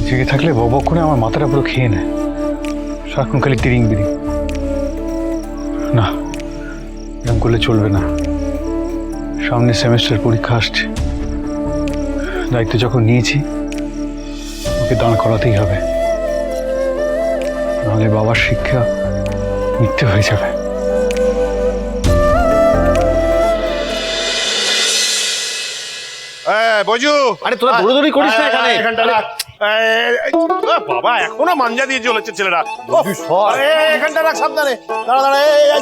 জেগে থাকলে বকক্ষণে আমার মাথাটা পুরো খেয়ে নেয়, সারাক্ষণ খালি তিরিং বিরিং। না, এরকম করলে চলবে না। সামনে সেমেস্টার পরীক্ষা আসছে, দায়িত্ব যখন নিয়েছি ওকে দাঁড় করাতেই হবে, নাহলে বাবার শিক্ষা মিথ্যে হয়ে যাবে। বজু, আরে তোরা দৌড়াদৌড়ি করিস না এখানে। এখানটা রাখ। বাবা এখনো মাঞ্জা দিয়ে চলেছে ছেলেরা। এখানটা রাখ, সাবধানে। দাঁড়া দাঁড়া,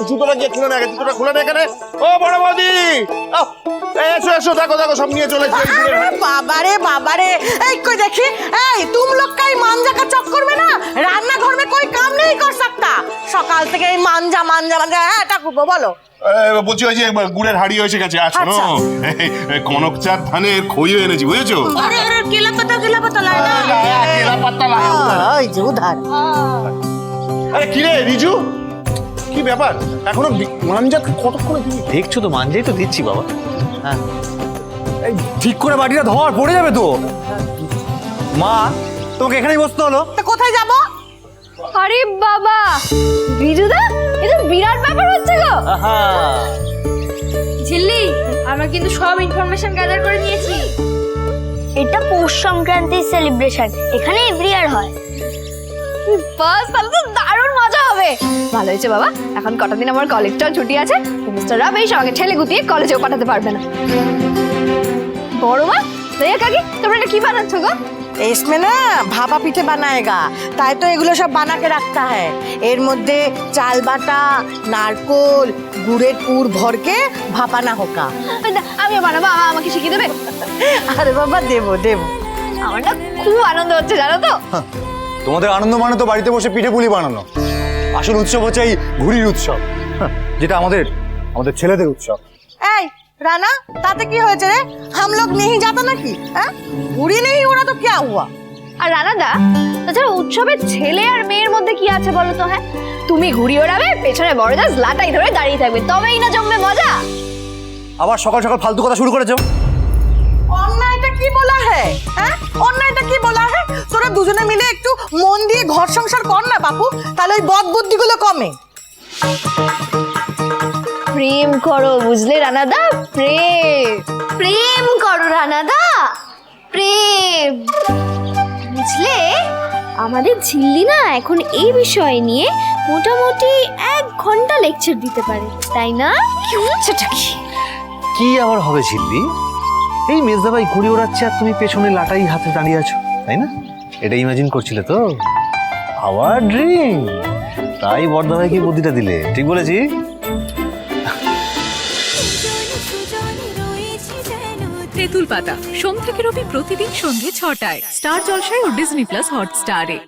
জুতোটা গিয়ে খুলে নে, জুতোটা খুলে নে এখানে। ও বড় বৌদি, এসো এসো, দেখো দেখো সব নিয়ে চলেছে। बाबारे बाबारे, कोई देखी, तुम लोग का ही मांझा का चक्कर में ना रान्ना घर में कोई काम नहीं कर सकता। सकाल থেকে এই মাঞ্জা মাঞ্জা মাঞ্জা ঠাকুরপো বলো। বলছি ওই যে গুড়ের হাড়ি হয়েছে গেছে, আসো আচ্ছা। কনক চাঁদ ধানের খইও এনেছি, বুঝেছো? আরে আরে কেলা পাতা লাই না। কেলা পাতা ওই যে উধার। আরে কি রে রিজু, কি ব্যাপার? এখনো মাঞ্জা কতক্ষণ দেখছো তো, মানজেই তো দিচ্ছি বাবা। হ্যাঁ, এই ঠিক করে বাটিটা ধর, পড়ে যাবে তো। মা, তোমাকে এখানেই বসতে হলো। তা কোথায় যাব? আরে বাবা, বিজুদা, এটা বিরাট ব্যাপার হচ্ছে গো। ঝিল্লি, আমরা কিন্তু সব ইনফরমেশন গ্যাদার করে নিয়েছি। এটা পৌষ সংক্রান্তির সেলিব্রেশন, এখানে এভরি ইয়ার হয়। বাস, তাহলে তো দারুণ মজা হবে। ভালো হয়েছে বাবা, এখন কটা দিন আমার কলেজটাও ছুটি আছে, মিস্টার রামেশ আমাকে ঠেলে গুতিয়ে কলেজেও পাঠাতে পারবে না। বড় মা, দয়া কাকি, তোমরা এটা কি বানাচ্ছ গো? इसमें ना भापा पीठे बनाएगा, তাই তো এগুলো সব বানাকে রাখতা है। এর মধ্যে চাল বাটা, নারকোল, গুড়ের পুর ভরকে ভাপানা হোকা। আমিও বানাবো, আমাকে শিখিয়ে দেবে? আরে বাবা দেবো দেবো। আমার না খুব আনন্দ হচ্ছে, জানো তো। তোমাদের আনন্দ মানে তো বাড়িতে বসে পিঠে পুলি বানানো। আসল উৎসব হচ্ছে এই ঘুড়ির উৎসব, যেটা আমাদের ছেলেদের উৎসব। এই রানা, তাতে কি হয়েছে রে? हम लोग नहीं जाता নাকি? হ্যাঁ, ঘুড়ি নেই ওরা তো क्या हुआ? আর রানাদা, তাছাড়া উৎসবের ছেলে আর মেয়ের মধ্যে কি আছে বলো তো? হ্যাঁ, তুমি ঘুড়ি ওড়াবে, পেছনে বড়দাস লাটাই ধরে দাঁড়িয়ে থাকবে, তবেই না জমবে মজা। আবার সকাল সকাল ফালতু কথা শুরু করেছো। অন্যায়টা কি বলা হ্যাঁ? হ্যাঁ, অন্যায়টা কি বলা হ্যাঁ? তোরা দুজনে মিলে একটু মন দিয়ে ঘর সংসার কর না বাপু, তাহলে ওই বদ বুদ্ধিগুলো কমে। প্রেম করো, বুঝলে রানাদা? প্রেম করো রানাদা, প্রেম। বুঝলে, আমাদের ঝিল্লি না এখন এই বিষয় নিয়ে মোটামুটি 1 ঘন্টা লেকচার দিতে পারে, তাই না? কি হচ্ছেটা কি? কি আবার হবে ঝিল্লি? এই মেজদাবাই ঘুড়ি ওড়াচ্ছে আর তুমি পেছনে লাটাই হাতে দাঁড়িয়ে আছো, তাই না? এটা ইমাজিন করছিলে তো? Hour dream. তাই বড়দাভাইকে বুদ্ধিটা দিলে। ঠিক বলেছি? তেঁতুল পাতা সোম থেকে রবি প্রতিদিন সন্ধ্যে 6টায় স্টার জলসায় ও ডিজনি প্লাস হটস্টারে।